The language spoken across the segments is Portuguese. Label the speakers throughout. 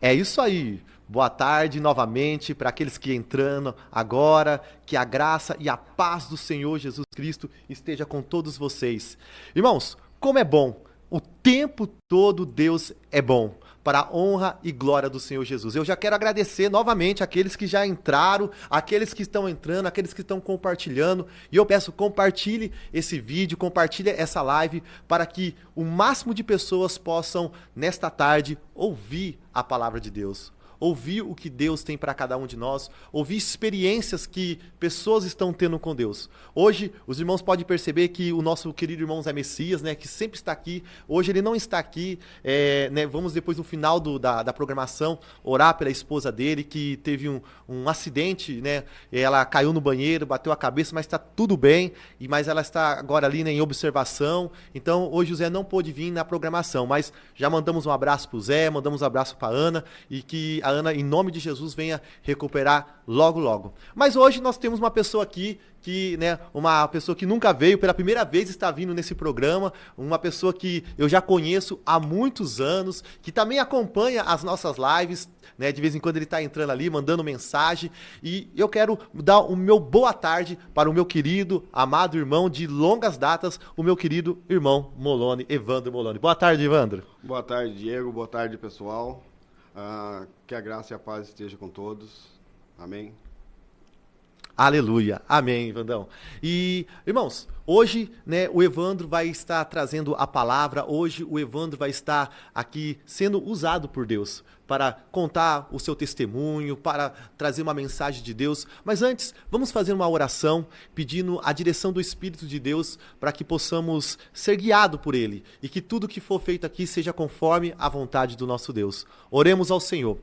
Speaker 1: É isso aí. Boa tarde novamente para aqueles que entrando agora. Que a graça e a paz do Senhor Jesus Cristo esteja com todos vocês. Irmãos, como é bom. O tempo todo Deus é bom. Para a honra e glória do Senhor Jesus. Eu já quero agradecer novamente aqueles que já entraram, aqueles que estão entrando, aqueles que estão compartilhando. E eu peço, compartilhe esse vídeo, compartilhe essa live para que o máximo de pessoas possam, nesta tarde, ouvir a palavra de Deus. Ouvir o que Deus tem para cada um de nós, ouvir experiências que pessoas estão tendo com Deus. Hoje, os irmãos podem perceber que o nosso querido irmão Zé Messias, né, que sempre está aqui, hoje ele não está aqui, né, vamos depois no final da programação orar pela esposa dele, que teve um acidente, né, ela caiu no banheiro, bateu a cabeça, mas está tudo bem, mas ela está agora ali, né, em observação, então hoje o Zé não pôde vir na programação, mas já mandamos um abraço para o Zé, mandamos um abraço para a Ana, e que a Ana, em nome de Jesus, venha recuperar logo, logo. Mas hoje nós temos uma pessoa aqui, né, uma pessoa que nunca veio, pela primeira vez está vindo nesse programa, uma pessoa que eu já conheço há muitos anos, que também acompanha as nossas lives, né, de vez em quando ele está entrando ali, mandando mensagem, e eu quero dar o meu boa tarde para o meu querido, amado irmão de longas datas, o meu querido irmão Moloni, Evandro Moloni. Boa tarde, Evandro.
Speaker 2: Boa tarde, Diego. Boa tarde, pessoal. Que a graça e a paz esteja com todos. Amém.
Speaker 1: Aleluia. Amém, Evandrão. E, irmãos, hoje, né, o Evandro vai estar trazendo a palavra, hoje o Evandro vai estar aqui sendo usado por Deus para contar o seu testemunho, para trazer uma mensagem de Deus. Mas antes, vamos fazer uma oração pedindo a direção do Espírito de Deus para que possamos ser guiados por Ele e que tudo que for feito aqui seja conforme a vontade do nosso Deus. Oremos ao Senhor.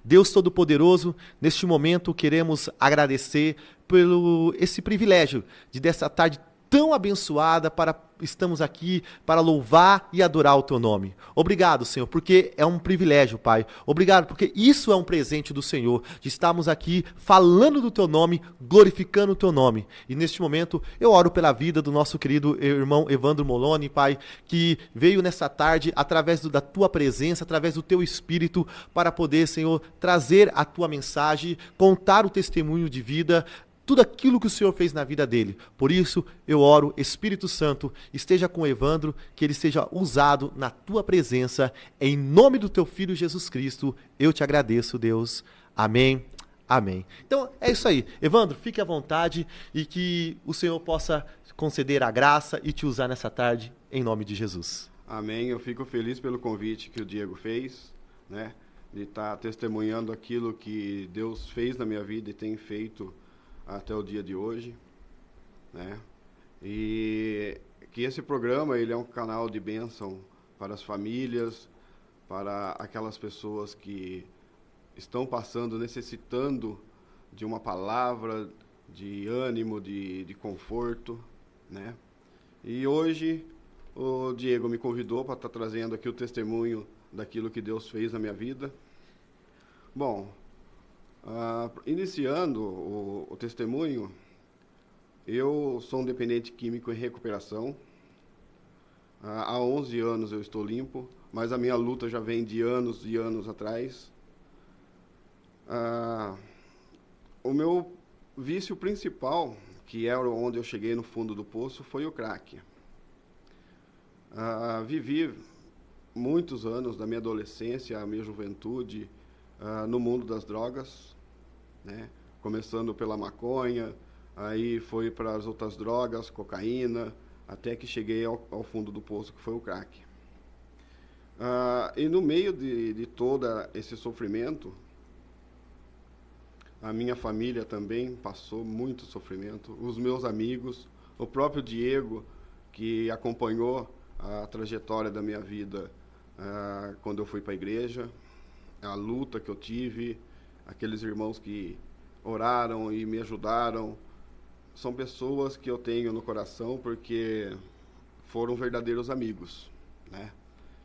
Speaker 1: Deus Todo-Poderoso, neste momento queremos agradecer pelo esse privilégio de dessa tarde tão abençoada estamos aqui para louvar e adorar o teu nome. Obrigado, Senhor, porque é um privilégio, Pai. Obrigado, porque isso é um presente do Senhor, de estarmos aqui falando do teu nome, glorificando o teu nome. E neste momento eu oro pela vida do nosso querido irmão Evandro Moloni, Pai, que veio nessa tarde através da tua presença, através do teu Espírito, para poder, Senhor, trazer a tua mensagem, contar o testemunho de vida, tudo aquilo que o Senhor fez na vida dele. Por isso, eu oro, Espírito Santo, esteja com o Evandro, que ele seja usado na tua presença. Em nome do teu Filho Jesus Cristo, eu te agradeço, Deus. Amém. Amém. Então, é isso aí. Evandro, fique à vontade e que o Senhor possa conceder a graça e te usar nessa tarde, em nome de Jesus.
Speaker 2: Amém. Eu fico feliz pelo convite que o Diego fez, né, de estar testemunhando aquilo que Deus fez na minha vida e tem feito até o dia de hoje, né? E que esse programa ele é um canal de bênção para as famílias, para aquelas pessoas que estão passando, necessitando de uma palavra, de ânimo, de conforto, né? E hoje o Diego me convidou para estar trazendo aqui o testemunho daquilo que Deus fez na minha vida. Bom, iniciando o testemunho, eu sou um dependente químico em recuperação. Há 11 anos eu estou limpo, mas a minha luta já vem de anos e anos atrás. O meu vício principal, que era onde eu cheguei no fundo do poço, foi o crack. Vivi muitos anos da minha adolescência, a minha juventude, no mundo das drogas, né? Começando pela maconha, aí foi para as outras drogas, cocaína, até que cheguei ao fundo do poço, que foi o crack. E no meio de todo esse sofrimento, a minha família também passou muito sofrimento, os meus amigos, o próprio Diego, que acompanhou a trajetória da minha vida quando eu fui para a igreja, a luta que eu tive, aqueles irmãos que oraram e me ajudaram, são pessoas que eu tenho no coração porque foram verdadeiros amigos, né?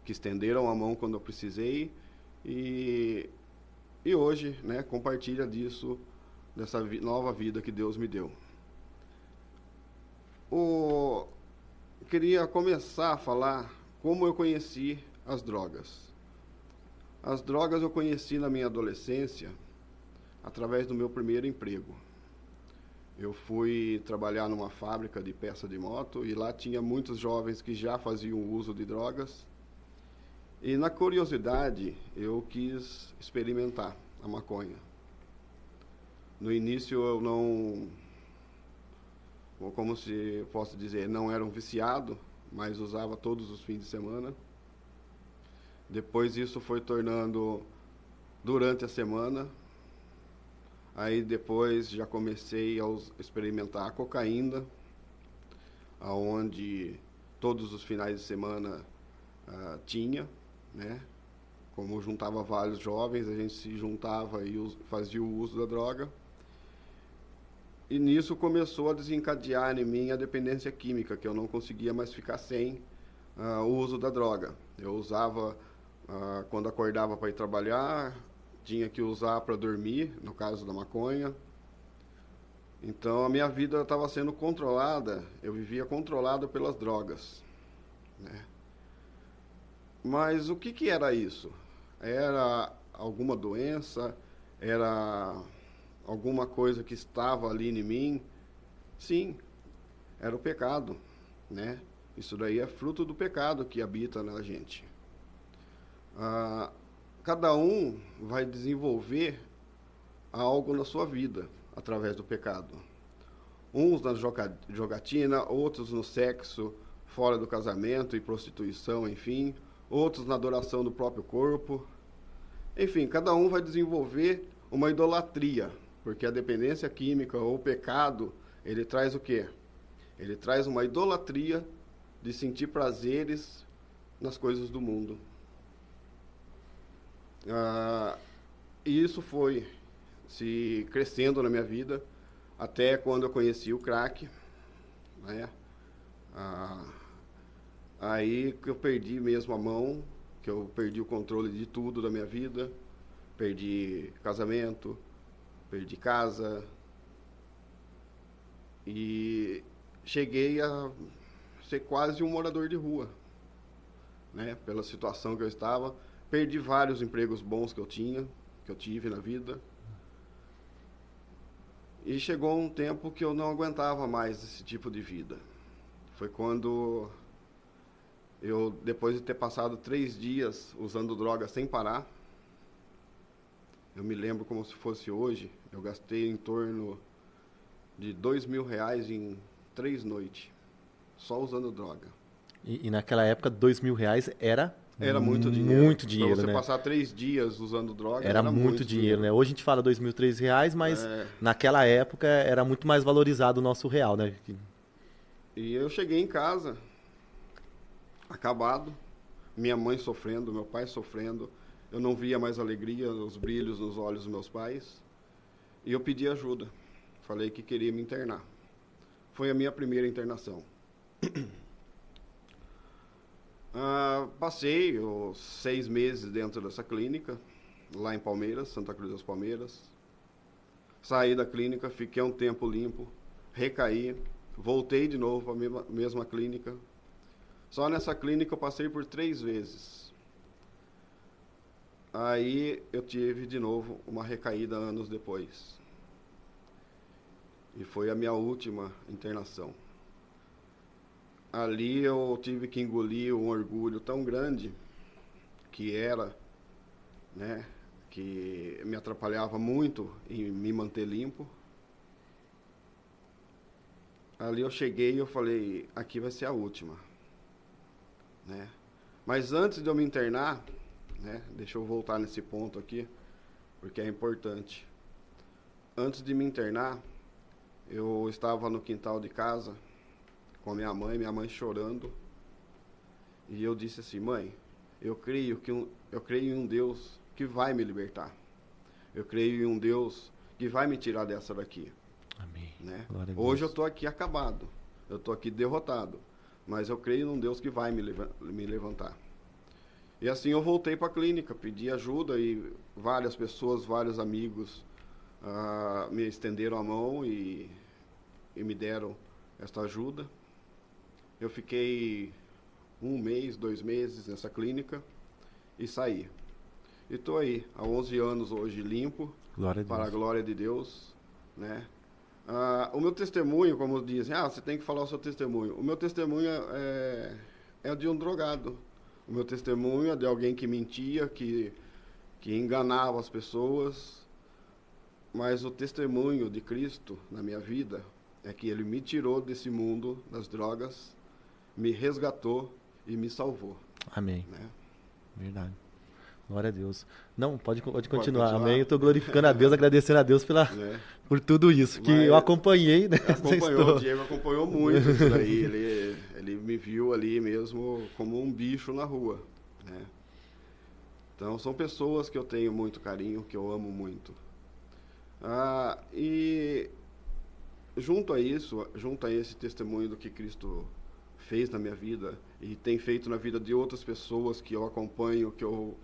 Speaker 2: Que estenderam a mão quando eu precisei e hoje, né, compartilha disso, dessa nova vida que Deus me deu. Queria começar a falar como eu conheci as drogas. As drogas eu conheci na minha adolescência através do meu primeiro emprego. Eu fui trabalhar numa fábrica de peça de moto e lá tinha muitos jovens que já faziam uso de drogas. E na curiosidade, eu quis experimentar a maconha. No início eu não, ou como se posso dizer, não era um viciado, mas usava todos os fins de semana. Depois isso foi tornando durante a semana. Aí depois já comecei a experimentar a cocaína, aonde todos os finais de semana tinha, né? Como juntava vários jovens, a gente se juntava e fazia o uso da droga. E nisso começou a desencadear em mim a dependência química, que eu não conseguia mais ficar sem o uso da droga. Eu usava quando acordava para ir trabalhar, tinha que usar para dormir, no caso da maconha. Então a minha vida estava sendo controlada, eu vivia controlado pelas drogas, né? Mas o que era isso? Era alguma doença? Era alguma coisa que estava ali em mim? Sim, era o pecado, né? Isso daí é fruto do pecado que habita na gente. Cada um vai desenvolver algo na sua vida através do pecado. Uns na jogatina, outros no sexo fora do casamento e prostituição, enfim. Outros na adoração do próprio corpo. Enfim, cada um vai desenvolver uma idolatria, porque a dependência química ou o pecado, ele traz o quê? Ele traz uma idolatria de sentir prazeres nas coisas do mundo. E isso foi se crescendo na minha vida até quando eu conheci o crack, né? Aí que eu perdi mesmo a mão, que eu perdi o controle de tudo da minha vida, perdi casamento, perdi casa e cheguei a ser quase um morador de rua, né? Pela situação que eu estava, perdi vários empregos bons que eu tive na vida. E chegou um tempo que eu não aguentava mais esse tipo de vida. Foi quando eu, depois de ter passado 3 dias usando droga sem parar, eu me lembro como se fosse hoje, eu gastei em torno de R$ 2.000 em 3 noites, só usando droga.
Speaker 1: E naquela época, R$ 2.000
Speaker 2: era muito dinheiro.
Speaker 1: Muito dinheiro,
Speaker 2: pra você
Speaker 1: né?
Speaker 2: passar 3 dias usando droga,
Speaker 1: Era muito dinheiro, né? Hoje a gente fala R$ 2.000, R$ 3.000, mas naquela época era muito mais valorizado o nosso real, né?
Speaker 2: E eu cheguei em casa, acabado, minha mãe sofrendo, meu pai sofrendo, eu não via mais alegria, os brilhos nos olhos dos meus pais, e eu pedi ajuda. Falei que queria me internar. Foi a minha primeira internação. Passei os 6 meses dentro dessa clínica, lá em Palmeiras, Santa Cruz das Palmeiras. Saí da clínica, fiquei um tempo limpo, recaí, voltei de novo para a mesma clínica. Só nessa clínica eu passei por 3 vezes. Aí eu tive de novo uma recaída anos depois. E foi a minha última internação. Ali eu tive que engolir um orgulho tão grande que era, né, que me atrapalhava muito em me manter limpo. Ali eu cheguei e eu falei, aqui vai ser a última, né? Mas antes de eu me internar, né, deixa eu voltar nesse ponto aqui, porque é importante. Antes de me internar, eu estava no quintal de casa com minha mãe chorando, e eu disse assim, mãe, eu creio em um Deus que vai me libertar. Eu creio em um Deus que vai me tirar dessa daqui.
Speaker 1: Amém.
Speaker 2: Né? Hoje eu estou aqui acabado, eu estou aqui derrotado, mas eu creio num Deus que vai me levantar. E assim eu voltei para a clínica, pedi ajuda e várias pessoas, vários amigos me estenderam a mão e me deram esta ajuda. Eu fiquei 1 mês, 2 meses nessa clínica e saí. E estou aí, há 11 anos hoje limpo,
Speaker 1: Glória a Deus.
Speaker 2: para a glória de Deus, né? O meu testemunho, como dizem, você tem que falar o seu testemunho. O meu testemunho é de um drogado. O meu testemunho é de alguém que mentia, que enganava as pessoas. Mas o testemunho de Cristo na minha vida é que Ele me tirou desse mundo das drogas, me resgatou e me salvou.
Speaker 1: Amém.
Speaker 2: Né?
Speaker 1: Verdade. Glória a Deus. Não, pode continuar.
Speaker 2: continuar.
Speaker 1: Amém. Eu estou glorificando a Deus, agradecendo a Deus por tudo isso, que eu acompanhei, né?
Speaker 2: O Diego acompanhou muito isso daí. Ele me viu ali mesmo como um bicho na rua, né? Então, são pessoas que eu tenho muito carinho, que eu amo muito. E junto a esse testemunho do que Cristo fez na minha vida e tem feito na vida de outras pessoas que eu acompanho, que eu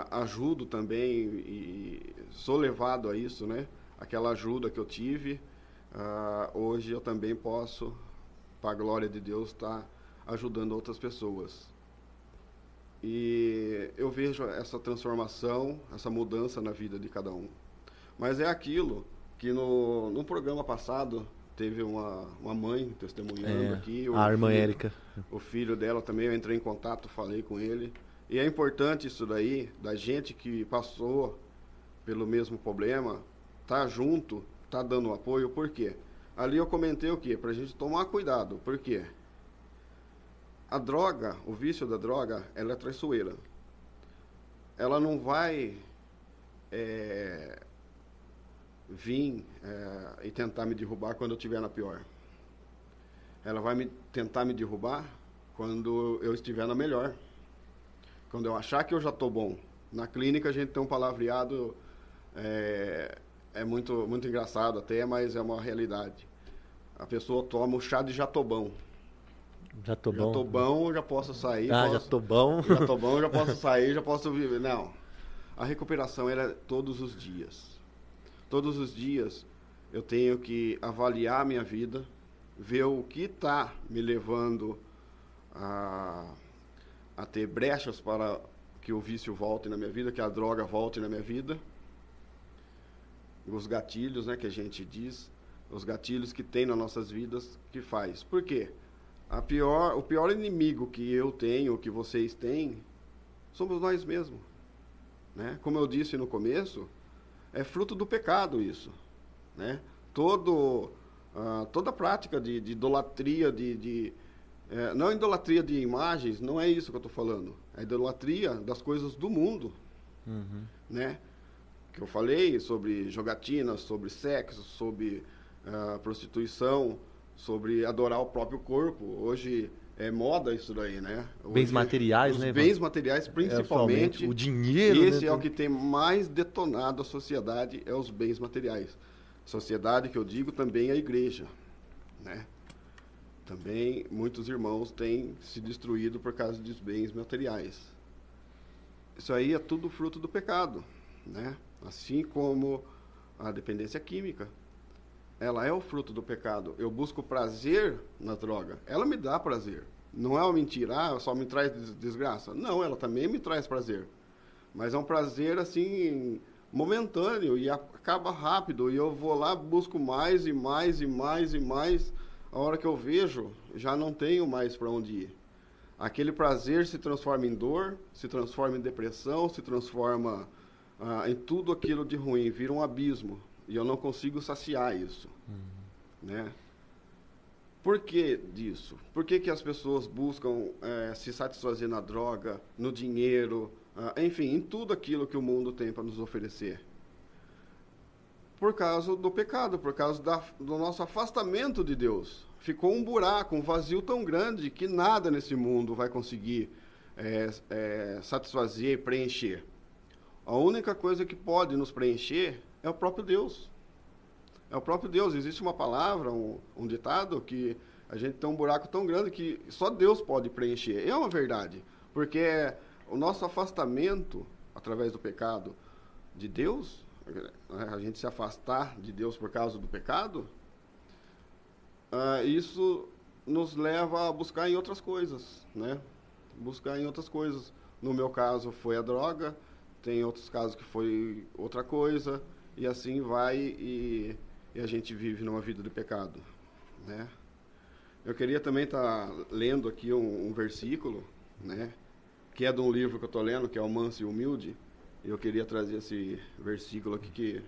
Speaker 2: ajudo também e sou levado a isso, né? Aquela ajuda que eu tive, hoje eu também posso, para a glória de Deus, estar ajudando outras pessoas. E eu vejo essa transformação, essa mudança na vida de cada um. Mas é aquilo que no programa passado teve uma mãe testemunhando aqui.
Speaker 1: A irmã Érica.
Speaker 2: O filho dela também, eu entrei em contato, falei com ele. E é importante isso daí, da gente que passou pelo mesmo problema, tá junto, tá dando apoio. Por quê? Ali eu comentei o quê? Pra gente tomar cuidado. Por quê? A droga, o vício da droga, ela é traiçoeira. Ela não vai vir e tentar me derrubar quando eu estiver na pior. Ela vai tentar me derrubar quando eu estiver na melhor. Quando eu achar que eu já estou bom. Na clínica a gente tem um palavreado, muito, muito engraçado até, mas é uma realidade. A pessoa toma o chá de jatobão.
Speaker 1: Já tô bom.
Speaker 2: Já tô bom, já posso sair.
Speaker 1: Já tô bom.
Speaker 2: Já tô bom, já posso sair, já posso viver. Não. A recuperação é todos os dias. Todos os dias eu tenho que avaliar a minha vida, ver o que está me levando a ter brechas para que o vício volte na minha vida, que a droga volte na minha vida. Os gatilhos, né, que a gente diz, os gatilhos que tem nas nossas vidas, que faz. Por quê? O pior inimigo que eu tenho, que vocês têm, somos nós mesmos. Né? Como eu disse no começo, é fruto do pecado isso. Né? Toda prática de idolatria, não idolatria de imagens, não é isso que eu estou falando. É idolatria das coisas do mundo.
Speaker 1: Uhum.
Speaker 2: Né? Que eu falei sobre jogatina, sobre sexo, sobre prostituição, sobre adorar o próprio corpo. Hoje é moda isso daí, né? Hoje,
Speaker 1: bens materiais,
Speaker 2: né?
Speaker 1: Os
Speaker 2: bens materiais, principalmente.
Speaker 1: O dinheiro.
Speaker 2: Esse é o que tem mais detonado a sociedade, é os bens materiais. Sociedade que eu digo também é a igreja, né? Também muitos irmãos têm se destruído por causa dos bens materiais. Isso aí é tudo fruto do pecado, né? Assim como a dependência química. Ela é o fruto do pecado. Eu busco prazer na droga. Ela me dá prazer. Não é uma mentira, só me traz desgraça. Não, ela também me traz prazer. Mas é um prazer, assim, momentâneo e acaba rápido. E eu vou lá, busco mais e mais e mais e mais. A hora que eu vejo, já não tenho mais para onde ir. Aquele prazer se transforma em dor, se transforma em depressão, se transforma em tudo aquilo de ruim. Vira um abismo. E eu não consigo saciar isso. Né? Por que disso? Por que as pessoas buscam se satisfazer na droga, no dinheiro, enfim, em tudo aquilo que o mundo tem para nos oferecer? Por causa do pecado, por causa do nosso afastamento de Deus. Ficou um buraco, um vazio tão grande que nada nesse mundo vai conseguir satisfazer e preencher. A única coisa que pode nos preencher é o próprio Deus. É o próprio Deus. Existe uma palavra, um ditado, que a gente tem um buraco tão grande que só Deus pode preencher. É uma verdade. Porque o nosso afastamento, através do pecado, de Deus, a gente se afastar de Deus por causa do pecado, isso nos leva a buscar em outras coisas, né? Buscar em outras coisas. No meu caso, foi a droga. tem outros casos que foi outra coisa, e assim vai, e a gente vive numa vida de pecado, né? Eu queria também estar lendo aqui um versículo, né, que é de um livro que eu estou lendo, que é o Manso e Humilde, e eu queria trazer esse versículo aqui que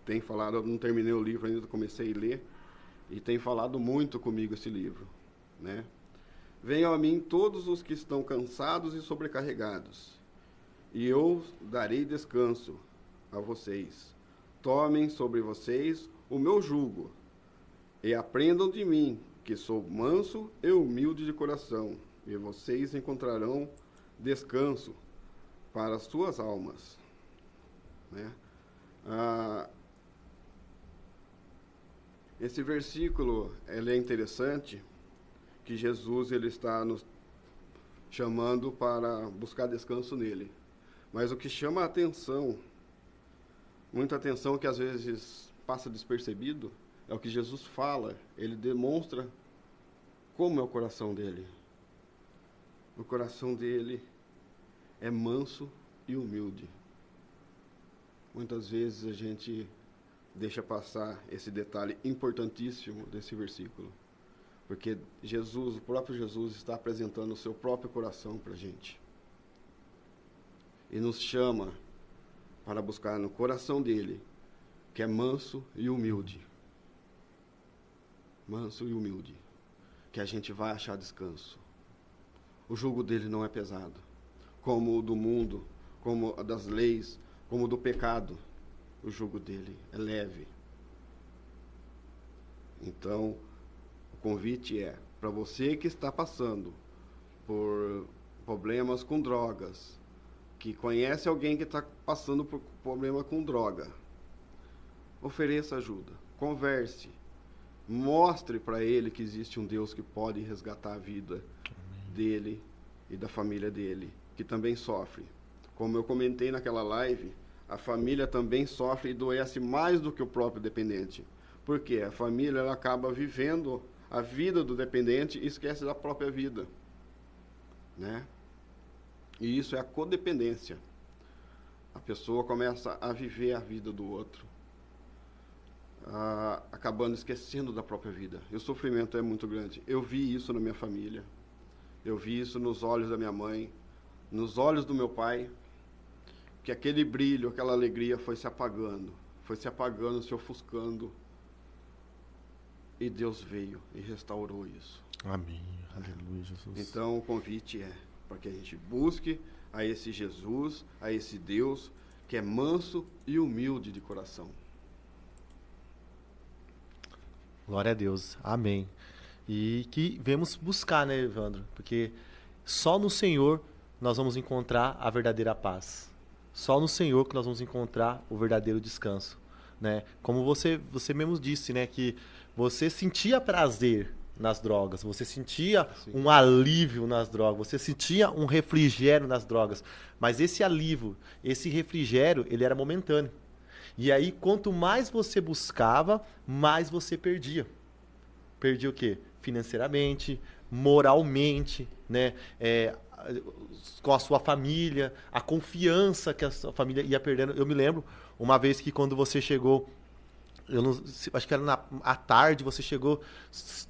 Speaker 2: tem falado, eu não terminei o livro ainda, comecei a ler, e tem falado muito comigo esse livro, né? Venham a mim todos os que estão cansados e sobrecarregados, e eu darei descanso a vocês. Tomem sobre vocês o meu jugo, e aprendam de mim, que sou manso e humilde de coração, e vocês encontrarão descanso para as suas almas, né? Esse versículo, ele é interessante, que Jesus ele está nos chamando para buscar descanso nele. Mas o que chama a atenção, muita atenção, que às vezes passa despercebido, é o que Jesus fala. Ele demonstra como é o coração dele. O coração dele é manso e humilde. Muitas vezes a gente deixa passar esse detalhe importantíssimo desse versículo. Porque Jesus, o próprio Jesus, está apresentando o seu próprio coração para a gente. E nos chama para buscar no coração dele, que é manso e humilde. Manso e humilde. Que a gente vai achar descanso. O jugo dele não é pesado, como o do mundo, como o das leis, como o do pecado. O jugo dele é leve. Então, o convite é para você que está passando por problemas com drogas, que conhece alguém que está passando por problema com droga, ofereça ajuda, converse, mostre para ele que existe um Deus que pode resgatar a vida dele e da família dele, que também sofre. Como eu comentei naquela live, a família também sofre e adoece mais do que o próprio dependente. Por quê? A família ela acaba vivendo a vida do dependente e esquece da própria vida, né? E isso é a codependência. A pessoa começa a viver a vida do outro, acabando esquecendo da própria vida. E o sofrimento é muito grande. Eu vi isso na minha família. Eu vi isso nos olhos da minha mãe, nos olhos do meu pai, que aquele brilho, aquela alegria foi se apagando, se ofuscando. E Deus veio e restaurou isso.
Speaker 1: Amém. Aleluia, Jesus.
Speaker 2: Então, o convite é para que a gente busque a esse Jesus, a esse Deus, que é manso e humilde de coração.
Speaker 1: Glória a Deus. Amém. E que vemos buscar, né, Evandro? Porque só no Senhor nós vamos encontrar a verdadeira paz. Só no Senhor que nós vamos encontrar o verdadeiro descanso, né? Como você mesmo disse, né, que você sentia prazer nas drogas, você sentia um alívio nas drogas, você sentia um refrigério nas drogas, mas esse alívio, esse refrigério, ele era momentâneo. E aí, quanto mais você buscava, mais você perdia. Perdia o quê? Financeiramente, moralmente, né? Com a sua família, a confiança que a sua família ia perdendo. Eu me lembro uma vez que quando você chegou, acho que era à tarde, você chegou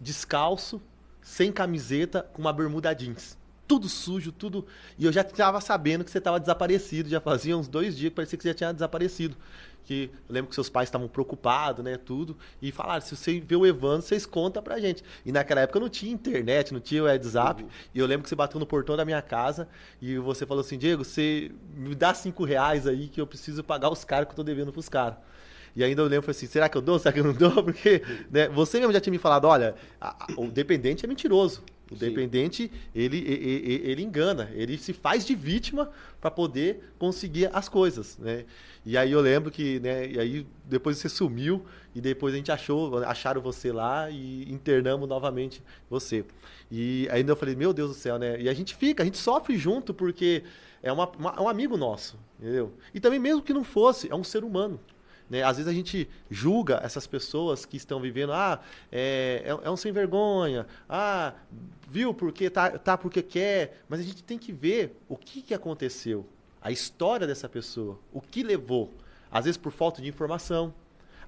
Speaker 1: descalço, sem camiseta, com uma bermuda jeans. Tudo sujo, tudo. E eu já estava sabendo que você estava desaparecido. Já fazia uns 2 dias que parecia que você já tinha desaparecido. Que eu lembro que seus pais estavam preocupados, né, tudo. E falaram, se você vê o Evandro, vocês contam pra gente. E naquela época não tinha internet, não tinha o WhatsApp. E eu lembro que você bateu no portão da minha casa e você falou assim, Diego, você me dá R$5 aí que eu preciso pagar os caras que eu tô devendo pros caras. E ainda eu lembro, falei assim, será que eu dou? Será que eu não dou? Porque, né, você mesmo já tinha me falado, olha, o dependente é mentiroso. O dependente, ele engana, ele se faz de vítima para poder conseguir as coisas, né? E aí eu lembro que, né, e aí depois você sumiu e depois a gente acharam você lá e internamos novamente você. E ainda eu falei, meu Deus do céu, né? E a gente sofre junto porque é um amigo nosso, entendeu? E também mesmo que não fosse, é um ser humano. Né? Às vezes a gente julga essas pessoas que estão vivendo, é um sem vergonha, viu porque tá porque quer, mas a gente tem que ver o que aconteceu, a história dessa pessoa, o que levou. Às vezes por falta de informação,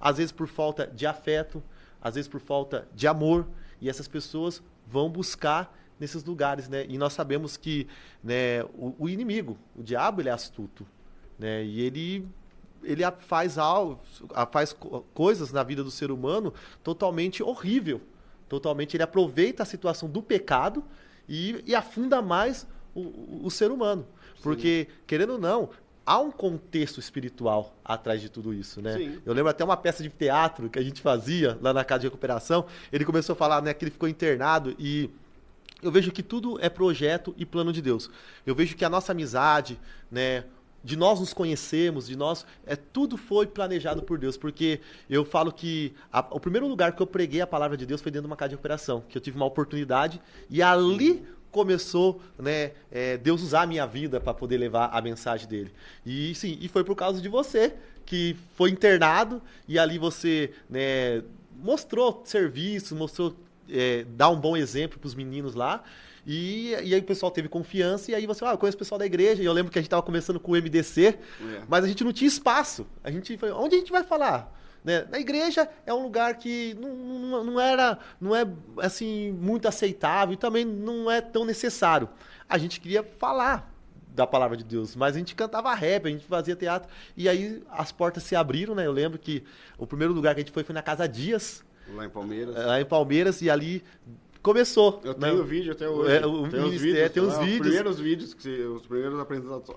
Speaker 1: às vezes por falta de afeto, às vezes por falta de amor. E essas pessoas vão buscar nesses lugares, né? E nós sabemos que, né, o inimigo, o diabo, ele é astuto, né? E ele faz coisas na vida do ser humano totalmente horrível. Totalmente, ele aproveita a situação do pecado e afunda mais o ser humano. Porque, querendo ou não, há um contexto espiritual atrás de tudo isso, né?
Speaker 2: Sim.
Speaker 1: Eu lembro até uma peça de teatro que a gente fazia lá na Casa de Recuperação. Ele começou a falar, né, que ele ficou internado e eu vejo que tudo é projeto e plano de Deus. Eu vejo que a nossa amizade, né, de nós nos conhecermos, tudo foi planejado por Deus, porque eu falo que o primeiro lugar que eu preguei a palavra de Deus foi dentro de uma casa de recuperação, que eu tive uma oportunidade e ali começou, né, Deus usar a minha vida para poder levar a mensagem dele. E sim, e foi por causa de você que foi internado e ali você, né, mostrou serviço, dar um bom exemplo para os meninos lá. E aí o pessoal teve confiança e aí você, eu conheço o pessoal da igreja. E eu lembro que a gente estava começando com o MDC, mas a gente não tinha espaço. A gente falou, onde a gente vai falar? Né? Na igreja é um lugar que não é assim muito aceitável e também não é tão necessário. A gente queria falar da palavra de Deus, mas a gente cantava rap, a gente fazia teatro. E aí as portas se abriram, né? Eu lembro que o primeiro lugar que a gente foi na Casa Dias.
Speaker 2: Lá em Palmeiras.
Speaker 1: Lá em Palmeiras, e ali começou.
Speaker 2: Eu tenho vídeo até hoje.
Speaker 1: Tem os vídeos.
Speaker 2: Os primeiros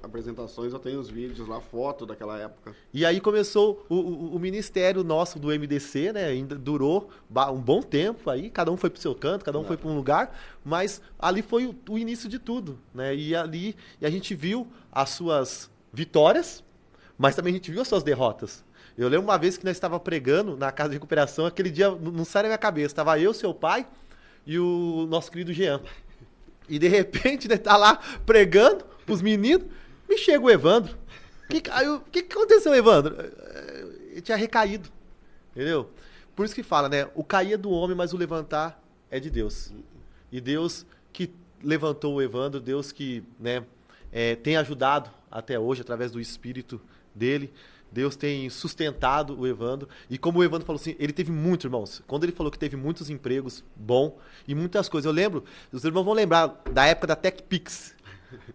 Speaker 2: apresentações, eu tenho os vídeos lá, foto daquela época.
Speaker 1: E aí começou o ministério nosso do MDC, né? Ainda durou um bom tempo aí, cada um foi pro seu canto, cada um foi para um lugar, mas ali foi o início de tudo, né? E ali a gente viu as suas vitórias, mas também a gente viu as suas derrotas. Eu lembro uma vez que nós estávamos pregando na Casa de Recuperação, aquele dia não sai da minha cabeça, estava eu, seu pai e o nosso querido Jean. E de repente, né, tá lá pregando pros meninos, me chega o Evandro. O que aconteceu, Evandro? Ele tinha recaído, entendeu? Por isso que fala, né? O cair é do homem, mas o levantar é de Deus. E Deus que levantou o Evandro, Deus que, né, tem ajudado até hoje, através do Espírito dele. Deus tem sustentado o Evandro. E como o Evandro falou assim, ele teve muito, irmãos. Quando ele falou que teve muitos empregos bom e muitas coisas. Eu lembro, os irmãos vão lembrar da época da TechPix.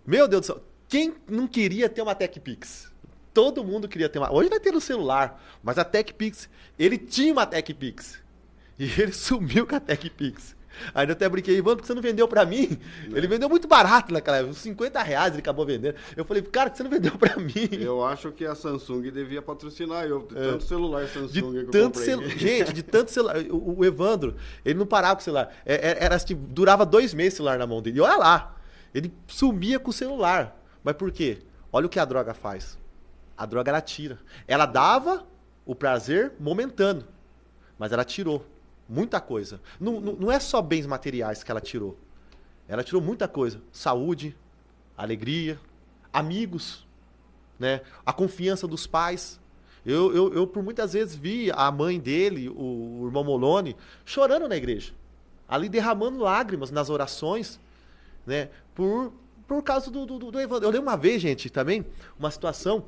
Speaker 1: Meu Deus do céu, quem não queria ter uma TechPix? Todo mundo queria ter uma. Hoje vai ter no celular, mas a TechPix, ele tinha uma TechPix. E ele sumiu com a TechPix. Aí eu até brinquei, Ivan, por que você não vendeu pra mim? Não. Ele vendeu muito barato naquela época, uns 50 reais ele acabou vendendo. Eu falei, cara, por que você não vendeu pra mim?
Speaker 2: Eu acho que a Samsung devia patrocinar eu, de tanto celular Samsung
Speaker 1: que eu comprei. Gente, de tanto celular. O Evandro, ele não parava com o celular. Era tipo, durava 2 meses o celular na mão dele. E olha lá, ele sumia com o celular. Mas por quê? Olha o que a droga faz. A droga, ela tira. Ela dava o prazer momentâneo, mas ela tirou muita coisa. Não é só bens materiais que ela tirou. Ela tirou muita coisa. Saúde, alegria, amigos, né? A confiança dos pais. Eu por muitas vezes vi a mãe dele, o irmão Molone, chorando na igreja. Ali derramando lágrimas nas orações, né? Por causa do Evandro. Eu lembro uma vez, gente, também, uma situação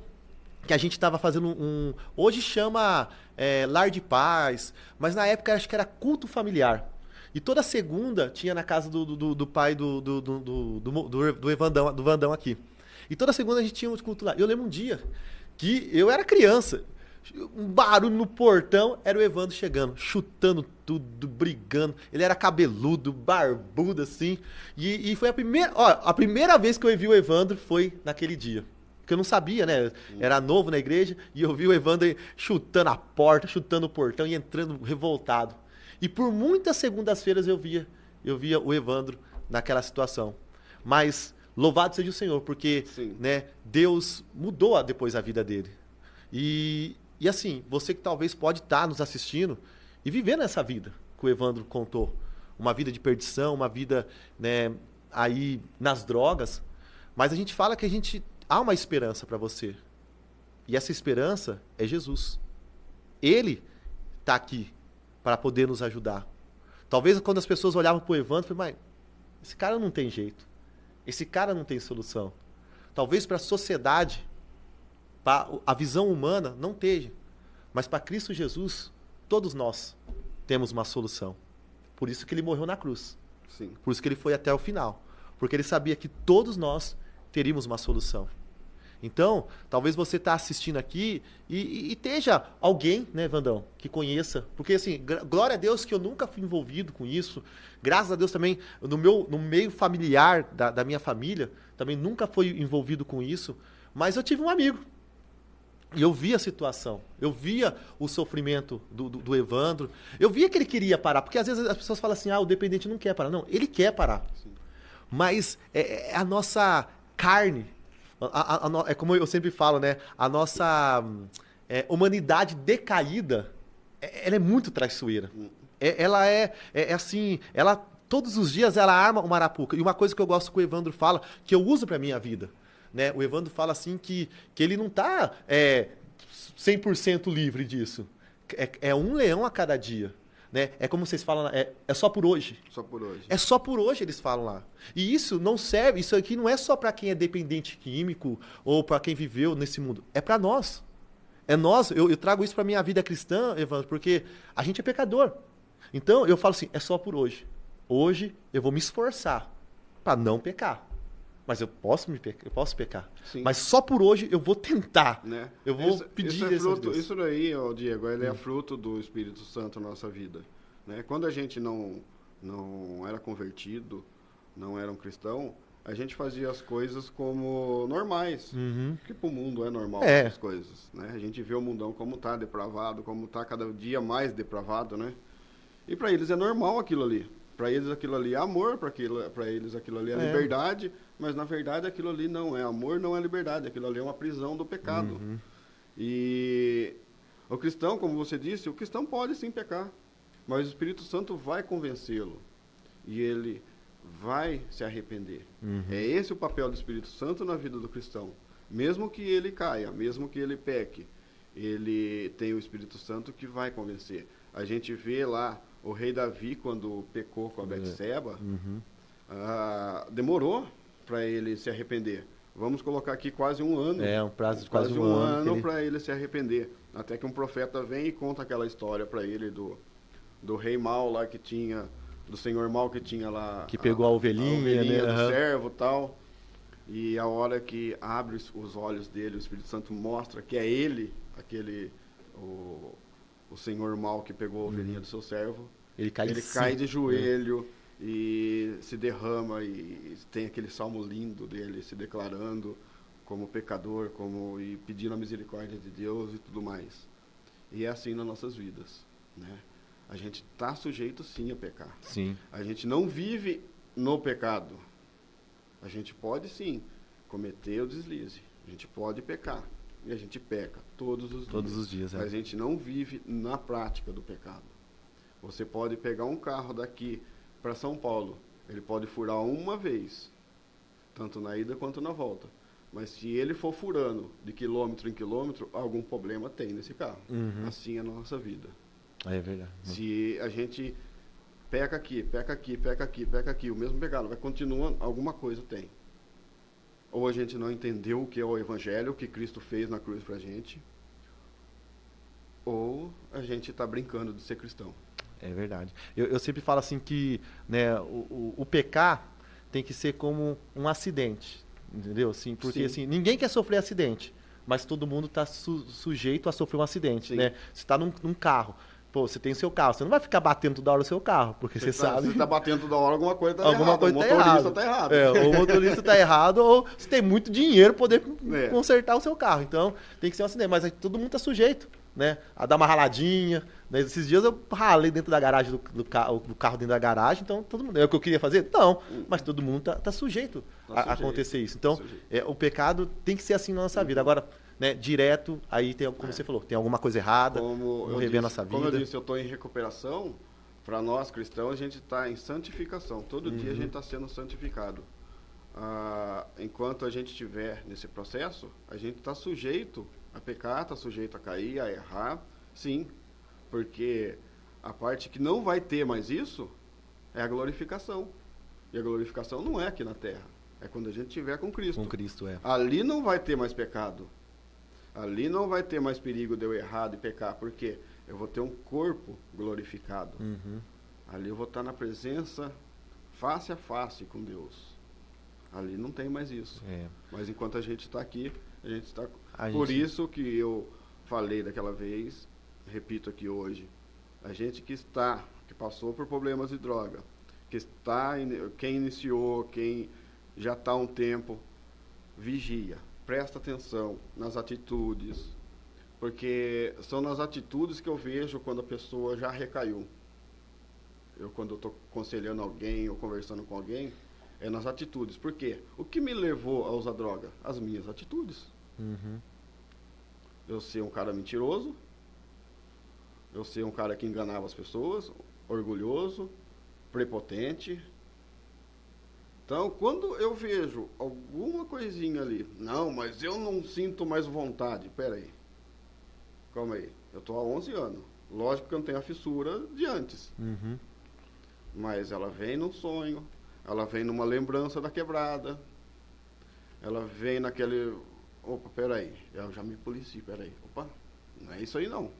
Speaker 1: que a gente estava fazendo hoje chama Lar de Paz, mas na época acho que era culto familiar. E toda segunda tinha na casa do pai do Evandão, do Vandão aqui. E toda segunda a gente tinha um culto lá. Eu lembro um dia que eu era criança, um barulho no portão, era o Evandro chegando, chutando tudo, brigando. Ele era cabeludo, barbudo assim. E foi a primeira vez que eu vi o Evandro foi naquele dia. Porque eu não sabia, né? Era novo na igreja e eu vi o Evandro chutando a porta, chutando o portão e entrando revoltado. E por muitas segundas-feiras eu via o Evandro naquela situação. Mas louvado seja o Senhor, porque, né, Deus mudou depois a vida dele. E assim, você que talvez pode estar nos assistindo e vivendo essa vida que o Evandro contou. Uma vida de perdição, uma vida, né, aí nas drogas. Mas a gente fala que há uma esperança para você. E essa esperança é Jesus. Ele está aqui para poder nos ajudar. Talvez quando as pessoas olhavam para o Evandro, falavam, mas esse cara não tem jeito. Esse cara não tem solução. talvez para a sociedade, para a visão humana, não esteja. Mas para Cristo Jesus, todos nós temos uma solução. Por isso que ele morreu na cruz.
Speaker 2: Sim.
Speaker 1: Por isso que ele foi até o final. Porque ele sabia que todos nós teríamos uma solução. Então, talvez você está assistindo aqui e esteja alguém, né, Vandão, que conheça. Porque, assim, glória a Deus que eu nunca fui envolvido com isso. Graças a Deus também, no meio familiar da minha família, também nunca fui envolvido com isso. Mas eu tive um amigo. E eu via a situação. Eu via o sofrimento do Evandro. Eu via que ele queria parar. Porque às vezes as pessoas falam assim, o dependente não quer parar. Não, ele quer parar. Sim. Mas é a nossa carne... É como eu sempre falo, né? A nossa humanidade decaída, ela é muito traiçoeira. Ela é assim, ela todos os dias ela arma uma arapuca. E uma coisa que eu gosto que o Evandro fala, que eu uso pra minha vida, né? O Evandro fala assim que ele não tá 100% livre disso. É um leão a cada dia. Né? É como vocês falam, é só por hoje.
Speaker 2: Só por hoje.
Speaker 1: É só por hoje, eles falam lá. E isso não serve, isso aqui não é só para quem é dependente químico ou para quem viveu nesse mundo. É para nós. É nós, eu trago isso para minha vida cristã, Evandro, porque a gente é pecador. Então, eu falo assim, é só por hoje. Hoje eu vou me esforçar para não pecar. Mas eu posso pecar.
Speaker 2: Sim.
Speaker 1: Mas só por hoje eu vou tentar.
Speaker 2: Né?
Speaker 1: Eu vou pedir
Speaker 2: isso daí, Diego, ele é fruto do Espírito Santo na nossa vida. Né? Quando a gente não era convertido, não era um cristão, a gente fazia as coisas como normais.
Speaker 1: Uhum.
Speaker 2: Porque para o mundo é normal essas coisas. Né? A gente vê o mundão como está depravado, como está cada dia mais depravado. Né? E para eles é normal aquilo ali. Para eles aquilo ali é amor, para eles aquilo ali é liberdade, mas na verdade aquilo ali não é amor, não é liberdade, aquilo ali é uma prisão do pecado.
Speaker 1: Uhum.
Speaker 2: E o cristão, como você disse, o cristão pode sim pecar, mas o Espírito Santo vai convencê-lo e ele vai se arrepender.
Speaker 1: Uhum.
Speaker 2: É esse o papel do Espírito Santo na vida do cristão. Mesmo que ele caia, mesmo que ele peque, ele tem o Espírito Santo que vai convencer. A gente vê lá o rei Davi, quando pecou com a Betseba, demorou para ele se arrepender. Vamos colocar aqui quase um ano.
Speaker 1: Um prazo de quase um
Speaker 2: ano para ele se arrepender. Até que um profeta vem e conta aquela história para ele do rei mau lá que tinha, do senhor mau que tinha lá.
Speaker 1: Que pegou a ovelhinha, né?
Speaker 2: Do servo e tal. E a hora que abre os olhos dele, o Espírito Santo mostra que é ele, o senhor mau que pegou a ovelhinha do seu servo.
Speaker 1: Ele
Speaker 2: cai de joelho e se derrama e tem aquele salmo lindo dele se declarando como pecador, e pedindo a misericórdia de Deus e tudo mais. E é assim nas nossas vidas, né? A gente está sujeito sim a pecar.
Speaker 1: Sim.
Speaker 2: A gente não vive no pecado. A gente pode sim cometer o deslize. A gente pode pecar. E a gente peca todos os dias. Mas a gente não vive na prática do pecado. Você pode pegar um carro daqui para São Paulo. Ele pode furar uma vez, tanto na ida quanto na volta. Mas se ele for furando de quilômetro em quilômetro, algum problema tem nesse carro.
Speaker 1: Uhum.
Speaker 2: Assim é a nossa vida.
Speaker 1: É verdade.
Speaker 2: Se a gente peca aqui, o mesmo pecado, vai continuando, alguma coisa tem. Ou a gente não entendeu o que é o Evangelho, o que Cristo fez na cruz pra gente, ou a gente está brincando de ser cristão.
Speaker 1: É verdade. Eu sempre falo assim que, né, o pecar tem que ser como um acidente, entendeu? Assim, porque assim, ninguém quer sofrer acidente, mas todo mundo está sujeito a sofrer um acidente, né? Você está num carro. Pô, você tem o seu carro, você não vai ficar batendo toda hora o seu carro, porque você sabe...
Speaker 2: Se você tá batendo toda hora, alguma coisa tá errada.
Speaker 1: Alguma coisa
Speaker 2: o motorista tá errado.
Speaker 1: Ou o motorista tá errado, ou você tem muito dinheiro para poder consertar o seu carro. Então, tem que ser um acidente. Mas aí, todo mundo tá sujeito, né? A dar uma raladinha. Né? Esses dias eu ralei dentro da garagem do carro dentro da garagem, então todo mundo... É o que eu queria fazer? Não. Mas todo mundo tá sujeito a acontecer isso. Então, o pecado tem que ser assim na nossa vida. Agora... Né, direto, aí tem, como você falou, tem alguma coisa errada, vamos rever a nossa vida.
Speaker 2: Como eu disse, eu estou em recuperação. Para nós cristãos, a gente está em santificação. Todo dia a gente está sendo santificado. Enquanto a gente estiver nesse processo, a gente está sujeito a pecar, está sujeito a cair, a errar, sim. Porque a parte que não vai ter mais isso é a glorificação. E a glorificação não é aqui na terra. É quando a gente estiver com Cristo.
Speaker 1: Com Cristo, é.
Speaker 2: Ali não vai ter mais pecado. Ali não vai ter mais perigo de eu errar e pecar. Por quê? Eu vou ter um corpo glorificado.
Speaker 1: Uhum.
Speaker 2: Ali eu vou estar na presença face a face com Deus. Ali não tem mais isso.
Speaker 1: É.
Speaker 2: Mas enquanto a gente está aqui, a gente está...
Speaker 1: A
Speaker 2: Por
Speaker 1: gente-
Speaker 2: isso que eu falei daquela vez, repito aqui hoje, a gente que passou por problemas de droga, quem iniciou, quem já está há um tempo, vigia, presta atenção nas atitudes, porque são nas atitudes que eu vejo quando a pessoa já recaiu. Quando eu estou aconselhando alguém ou conversando com alguém, é nas atitudes. Por quê? O que me levou a usar droga? As minhas atitudes.
Speaker 1: Uhum.
Speaker 2: Eu ser um cara mentiroso, eu ser um cara que enganava as pessoas, orgulhoso, prepotente. Então, quando eu vejo alguma coisinha ali, não, mas eu não sinto mais vontade. Pera aí, calma aí, eu estou há 11 anos. Lógico que eu não tenho a fissura de antes.
Speaker 1: Uhum.
Speaker 2: Mas ela vem num sonho, ela vem numa lembrança da quebrada, ela vem naquele... Opa, peraí, eu já me policio, peraí. Opa, não é isso aí não.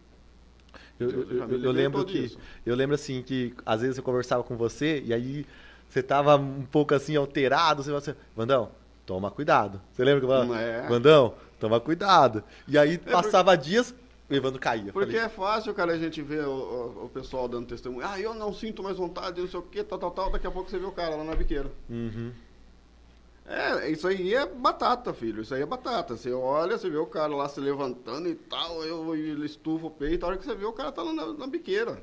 Speaker 1: Eu lembro que... Eu lembro assim que às vezes eu conversava com você e aí você tava um pouco assim alterado, você falava assim, Vandão, toma cuidado. Você lembra que eu falava?
Speaker 2: É.
Speaker 1: Vandão, toma cuidado. E aí passava dias, o Evandro caía.
Speaker 2: Porque
Speaker 1: Falei,
Speaker 2: é fácil, cara, a gente ver o pessoal dando testemunho. Ah, eu não sinto mais vontade, não sei o que, tal. Daqui a pouco você vê o cara lá na biqueira.
Speaker 1: uhum.
Speaker 2: Isso aí é batata, filho. Isso aí é batata. Você olha, você vê o cara lá se levantando e tal, ele estufa o peito. A hora que você vê, o cara tá lá na biqueira.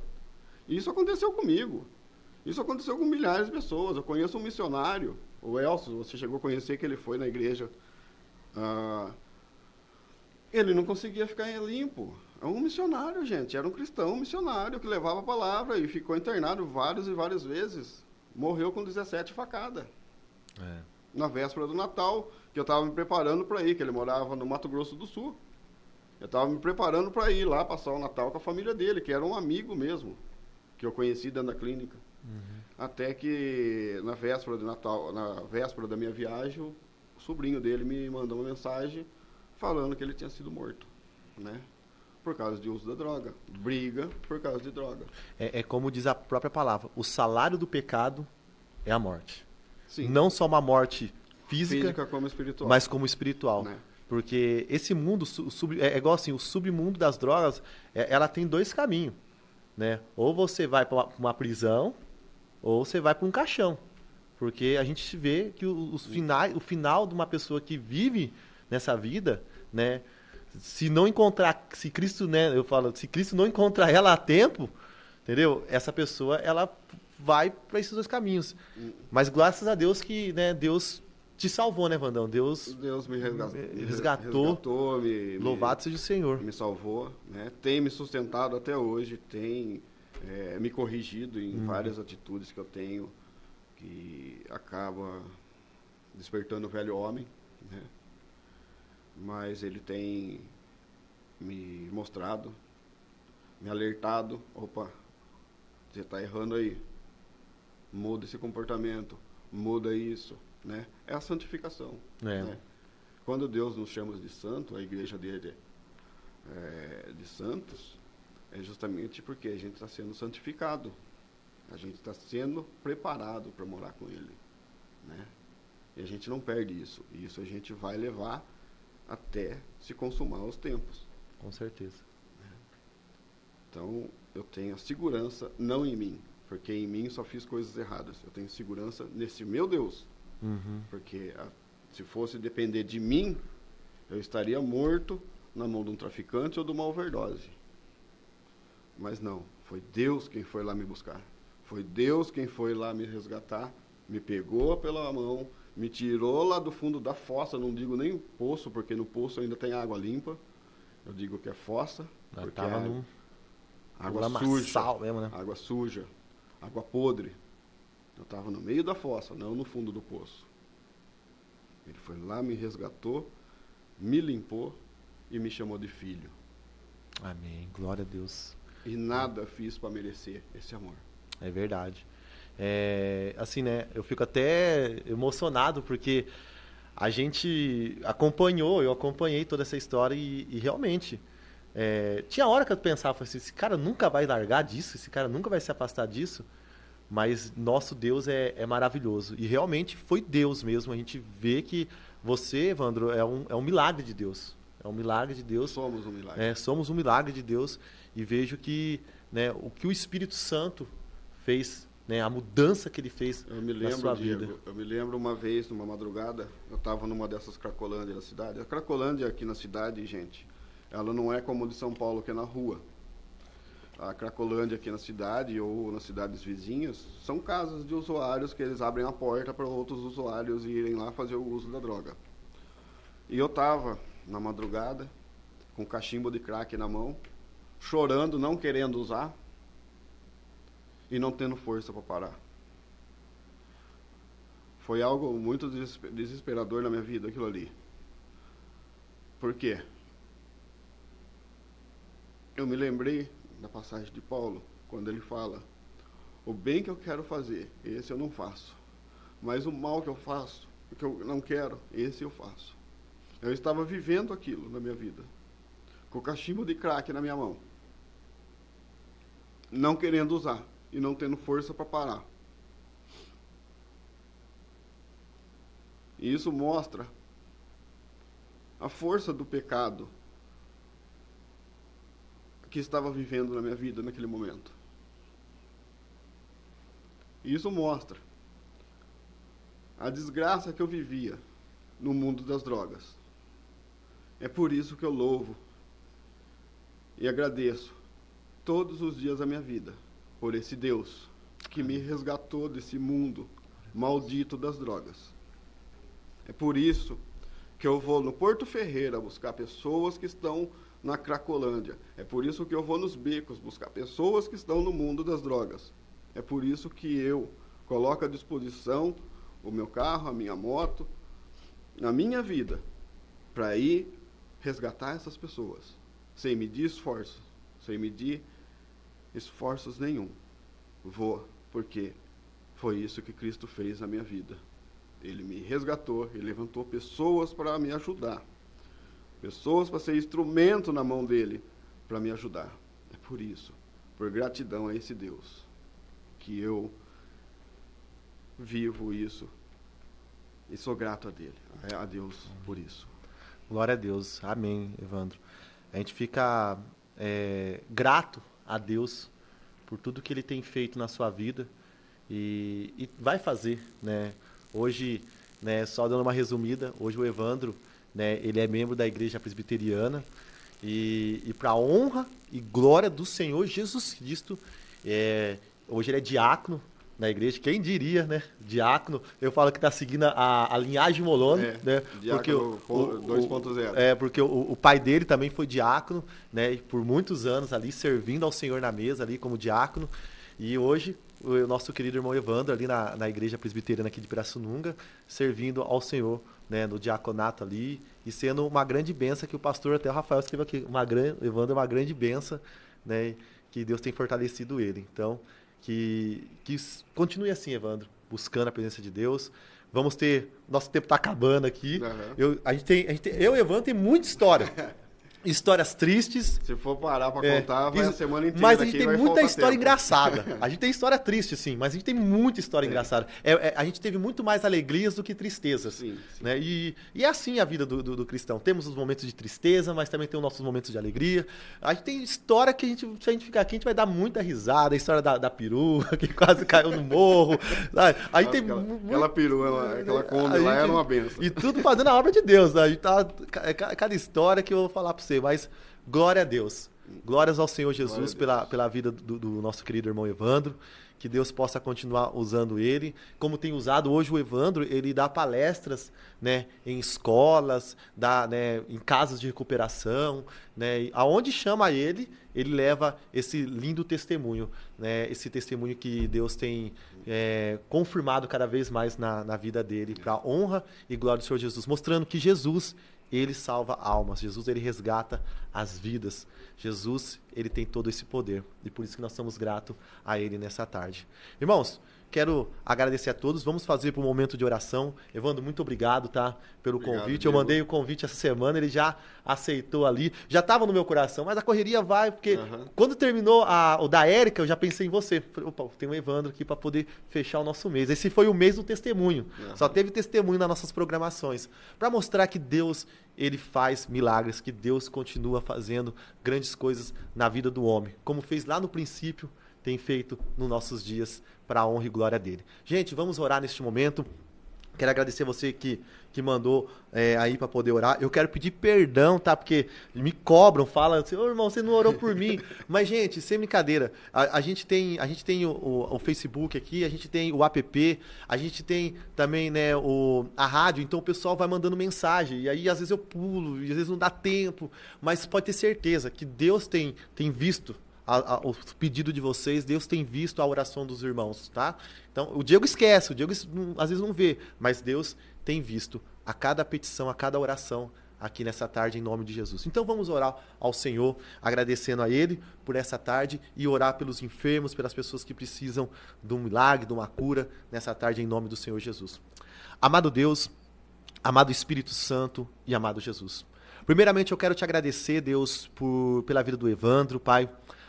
Speaker 2: Isso aconteceu comigo. Isso aconteceu com milhares de pessoas. Eu conheço um missionário, o Elcio, você chegou a conhecer que ele foi na igreja. Ele não conseguia ficar limpo. É um missionário, gente. Era um cristão missionário que levava a palavra e ficou internado várias e várias vezes. Morreu com 17 facadas.
Speaker 1: É.
Speaker 2: Na véspera do Natal, que eu estava me preparando para ir, que ele morava no Mato Grosso do Sul. Eu estava me preparando para ir lá passar o Natal com a família dele, que era um amigo mesmo, que eu conheci dentro da clínica.
Speaker 1: Uhum.
Speaker 2: Até que na véspera do Natal, na véspera da minha viagem, o sobrinho dele me mandou uma mensagem falando que ele tinha sido morto, né? Por causa de uso da droga. Briga por causa de droga.
Speaker 1: É como diz a própria palavra, o salário do pecado é a morte.
Speaker 2: Sim.
Speaker 1: Não só uma morte física
Speaker 2: como espiritual.
Speaker 1: mas como espiritual.
Speaker 2: Né?
Speaker 1: Porque esse mundo, é igual assim, o submundo das drogas, ela tem dois caminhos, né? Ou você vai para uma prisão, ou você vai para um caixão. Porque a gente vê que o final de uma pessoa que vive nessa vida, né? Se não encontrar, se Cristo, né? Eu falo, se Cristo não encontrar ela a tempo, entendeu? Essa pessoa, ela vai para esses dois caminhos. Mas graças a Deus que, né, Deus te salvou, né, Vandão? Deus
Speaker 2: me
Speaker 1: resgatou. Louvado seja o Senhor.
Speaker 2: Me salvou, né? Tem me sustentado até hoje, tem me corrigido em várias atitudes que eu tenho, que acaba despertando o velho homem, né? Mas ele tem me mostrado, me alertado, opa, você está errando aí. Muda esse comportamento, muda isso, né? É a santificação. Né? Quando Deus nos chama de santo, a igreja dele de santos, é justamente porque a gente está sendo santificado, a gente está sendo preparado para morar com Ele, né? E a gente não perde isso, e isso a gente vai levar até se consumar os tempos.
Speaker 1: Com certeza.
Speaker 2: Então, eu tenho a segurança não em mim, porque em mim só fiz coisas erradas. Eu tenho segurança nesse meu Deus.
Speaker 1: Uhum.
Speaker 2: Porque se fosse depender de mim, eu estaria morto na mão de um traficante ou de uma overdose. Mas não, foi Deus quem foi lá me buscar. Foi Deus quem foi lá me resgatar, me pegou pela mão, me tirou lá do fundo da fossa, não digo nem poço, porque no poço ainda tem água limpa. Eu digo que é fossa, porque
Speaker 1: estava num
Speaker 2: água suja,
Speaker 1: mesmo, né?
Speaker 2: água suja. Água podre. Eu estava no meio da fossa, não no fundo do poço. Ele foi lá, me resgatou, me limpou e me chamou de filho.
Speaker 1: Amém. Glória a Deus.
Speaker 2: E nada fiz para merecer esse amor.
Speaker 1: É verdade. Assim, né, eu fico até emocionado porque a gente acompanhou, eu acompanhei toda essa história e realmente tinha hora que eu pensava assim, esse cara nunca vai largar disso, esse cara nunca vai se afastar disso, mas nosso Deus é maravilhoso. E realmente foi Deus mesmo, a gente vê que você, Evandro, é um milagre de Deus. É um milagre de Deus.
Speaker 2: Somos um milagre.
Speaker 1: Somos um milagre de Deus e vejo que, né, o que o Espírito Santo fez, né, a mudança que ele fez na sua vida.
Speaker 2: Diego, eu me lembro uma vez, numa madrugada, eu estava numa dessas Cracolândias da cidade. A Cracolândia aqui na cidade, gente, ela não é como a de São Paulo, que é na rua. A Cracolândia aqui na cidade ou nas cidades vizinhas são casas de usuários que eles abrem a porta para outros usuários irem lá fazer o uso da droga. E eu estava na madrugada, com cachimbo de crack na mão, chorando, não querendo usar e não tendo força para parar. Foi algo muito desesperador na minha vida, aquilo ali. Por quê? Eu me lembrei da passagem de Paulo, quando ele fala: o bem que eu quero fazer, esse eu não faço, mas o mal que eu faço, o que eu não quero, esse eu faço. Eu estava vivendo aquilo na minha vida, com o cachimbo de crack na minha mão, não querendo usar e não tendo força para parar. E isso mostra a força do pecado que estava vivendo na minha vida naquele momento. E isso mostra a desgraça que eu vivia no mundo das drogas. É por isso que eu louvo e agradeço todos os dias da minha vida por esse Deus que me resgatou desse mundo maldito das drogas. É por isso que eu vou no Porto Ferreira buscar pessoas que estão na Cracolândia. É por isso que eu vou nos becos buscar pessoas que estão no mundo das drogas. É por isso que eu coloco à disposição o meu carro, a minha moto, a minha vida, para ir resgatar essas pessoas, sem medir esforços, sem medir esforços nenhum. Vou, porque foi isso que Cristo fez na minha vida. Ele me resgatou, ele levantou pessoas para me ajudar. Pessoas para ser instrumento na mão dele para me ajudar. É por isso, por gratidão a esse Deus, que eu vivo isso e sou grato a Deus por isso.
Speaker 1: Glória a Deus. Amém, Evandro. A gente fica grato a Deus por tudo que ele tem feito na sua vida e vai fazer, né? Hoje, né, só dando uma resumida, hoje o Evandro, né, ele é membro da Igreja Presbiteriana e para a honra e glória do Senhor Jesus Cristo, hoje ele é diácono na igreja. Quem diria, né? Diácono, eu falo que está seguindo a linhagem Molone, né?
Speaker 2: Diácono 2.0.
Speaker 1: Porque o pai dele também foi diácono, né? E por muitos anos ali servindo ao Senhor na mesa ali como diácono. E hoje o nosso querido irmão Evandro ali na igreja presbiteriana aqui de Pirassununga, servindo ao Senhor, né, no diaconato ali e sendo uma grande bênção que o pastor, até o Rafael escreveu aqui, Evandro é uma grande bênção, né, que Deus tem fortalecido ele. Então, que continue assim, Evandro, buscando a presença de Deus. Vamos ter... Nosso tempo está acabando aqui.
Speaker 2: Uhum.
Speaker 1: Eu e o Evandro tem muita história. Histórias tristes.
Speaker 2: Se for parar para contar, vai a semana inteira.
Speaker 1: Mas a gente tem muita história engraçada. A gente tem história triste, sim, mas a gente tem muita história engraçada. A gente teve muito mais alegrias do que tristezas.
Speaker 2: Sim.
Speaker 1: Né? E é assim a vida do cristão. Temos os momentos de tristeza, mas também tem os nossos momentos de alegria. A gente tem história que se a gente ficar aqui, a gente vai dar muita risada. A história da perua, que quase caiu no morro. Sabe? A gente tem
Speaker 2: aquela perua, aquela Kombi lá era uma benção.
Speaker 1: E tudo fazendo a obra de Deus. Né? A gente tá, cada história que eu vou falar para você. Mas glória a Deus. Glórias ao Senhor Jesus pela vida do nosso querido irmão Evandro. Que Deus possa continuar usando ele. Como tem usado hoje o Evandro, ele dá palestras, né, em escolas, né, em casas de recuperação. Né, aonde chama ele leva esse lindo testemunho. Né, esse testemunho que Deus tem confirmado cada vez mais na vida dele. Para a honra e glória do Senhor Jesus. Mostrando que Jesus... Ele salva almas. Jesus, ele resgata as vidas. Jesus, ele tem todo esse poder. E por isso que nós somos gratos a ele nessa tarde. Irmãos, quero agradecer a todos. Vamos fazer para um momento de oração. Evandro, muito obrigado, tá? Pelo convite. Eu mandei o convite essa semana, ele já aceitou ali. Já estava no meu coração, mas a correria vai, porque quando terminou o da Érica, eu já pensei em você. Falei, opa, tem um Evandro aqui para poder fechar o nosso mês. Esse foi o mês do testemunho. Só teve testemunho nas nossas programações. Para mostrar que Deus, ele faz milagres, que Deus continua fazendo grandes coisas na vida do homem. Como fez lá no princípio, tem feito nos nossos dias, para a honra e glória dele. Gente, vamos orar neste momento. Quero agradecer você que mandou aí para poder orar. Eu quero pedir perdão, tá? Porque me cobram, falam assim, ô irmão, você não orou por mim. Mas, gente, sem brincadeira, a gente tem o Facebook aqui, a gente tem o app, a gente tem também, né, a rádio, então o pessoal vai mandando mensagem. E aí, às vezes, eu pulo, e às vezes não dá tempo. Mas pode ter certeza que Deus tem visto o pedido de vocês, Deus tem visto a oração dos irmãos, tá? Então, o Diego esquece, às vezes não vê, mas Deus tem visto a cada petição, a cada oração aqui nessa tarde, em nome de Jesus. Então, vamos orar ao Senhor, agradecendo a Ele por essa tarde e orar pelos enfermos, pelas pessoas que precisam de um milagre, de uma cura, nessa tarde, em nome do Senhor Jesus. Amado Deus, amado Espírito Santo e amado Jesus. Primeiramente, eu quero te agradecer, Deus, pela vida do Evandro, Pai,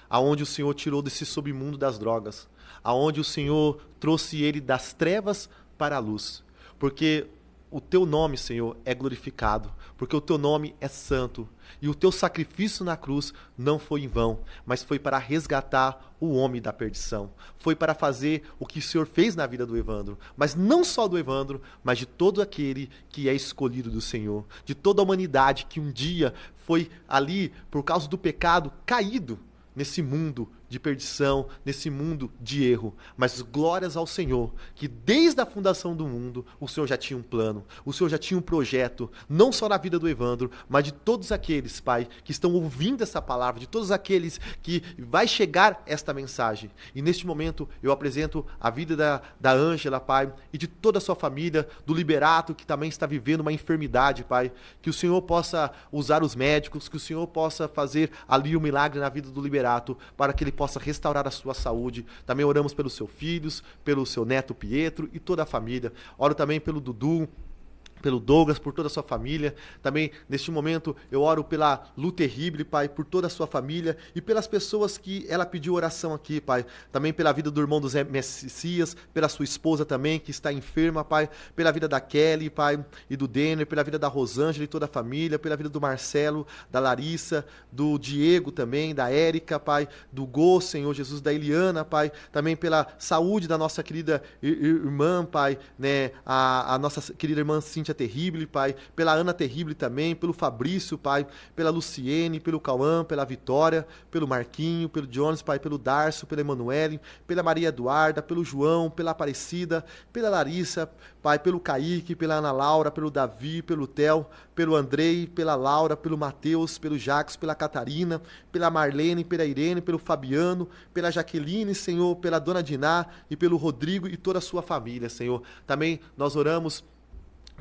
Speaker 1: aonde o Senhor tirou desse submundo das drogas, aonde o Senhor trouxe ele das trevas para a luz, porque o teu nome, Senhor, é glorificado, porque o teu nome é santo, e o teu sacrifício na cruz não foi em vão, mas foi para resgatar o homem da perdição, foi para fazer o que o Senhor fez na vida do Evandro, mas não só do Evandro, mas de todo aquele que é escolhido do Senhor, de toda a humanidade que um dia foi ali, por causa do pecado, caído, nesse mundo de perdição, nesse mundo de erro. Mas glórias ao Senhor, que desde a fundação do mundo, o Senhor já tinha um plano, o Senhor já tinha um projeto, não só na vida do Evandro, mas de todos aqueles, Pai, que estão ouvindo essa palavra, de todos aqueles que vai chegar esta mensagem. E neste momento, eu apresento a vida da Ângela, Pai, e de toda a sua família, do Liberato, que também está vivendo uma enfermidade, Pai, que o Senhor possa usar os médicos, que o Senhor possa fazer ali um milagre na vida do Liberato, para que ele possa restaurar a sua saúde. Também oramos pelos seus filhos, pelo seu neto Pietro e toda a família. Oro também pelo Dudu, pelo Douglas, por toda a sua família. Também, neste momento, eu oro pela Lu Terrible, Pai, por toda a sua família e pelas pessoas que ela pediu oração aqui, Pai. Também pela vida do irmão do Zé Messias, pela sua esposa também, que está enferma, Pai. Pela vida da Kelly, Pai, e do Denner, pela vida da Rosângela e toda a família, pela vida do Marcelo, da Larissa, do Diego também, da Érica, Pai, do Gô, Senhor Jesus, da Eliana, Pai. Também pela saúde da nossa querida irmã, Pai, né, a nossa querida irmã Cíntia Terrible, Pai, pela Ana Terrible também, pelo Fabrício, Pai, pela Luciene, pelo Cauã, pela Vitória, pelo Marquinho, pelo Jones, Pai, pelo Darcio, pela Emanuele, pela Maria Eduarda, pelo João, pela Aparecida, pela Larissa, Pai, pelo Kaique, pela Ana Laura, pelo Davi, pelo Theo, pelo Andrei, pela Laura, pelo Matheus, pelo Jacques, pela Catarina, pela Marlene, pela Irene, pelo Fabiano, pela Jaqueline, Senhor, pela Dona Diná e pelo Rodrigo e toda a sua família, Senhor. Também nós oramos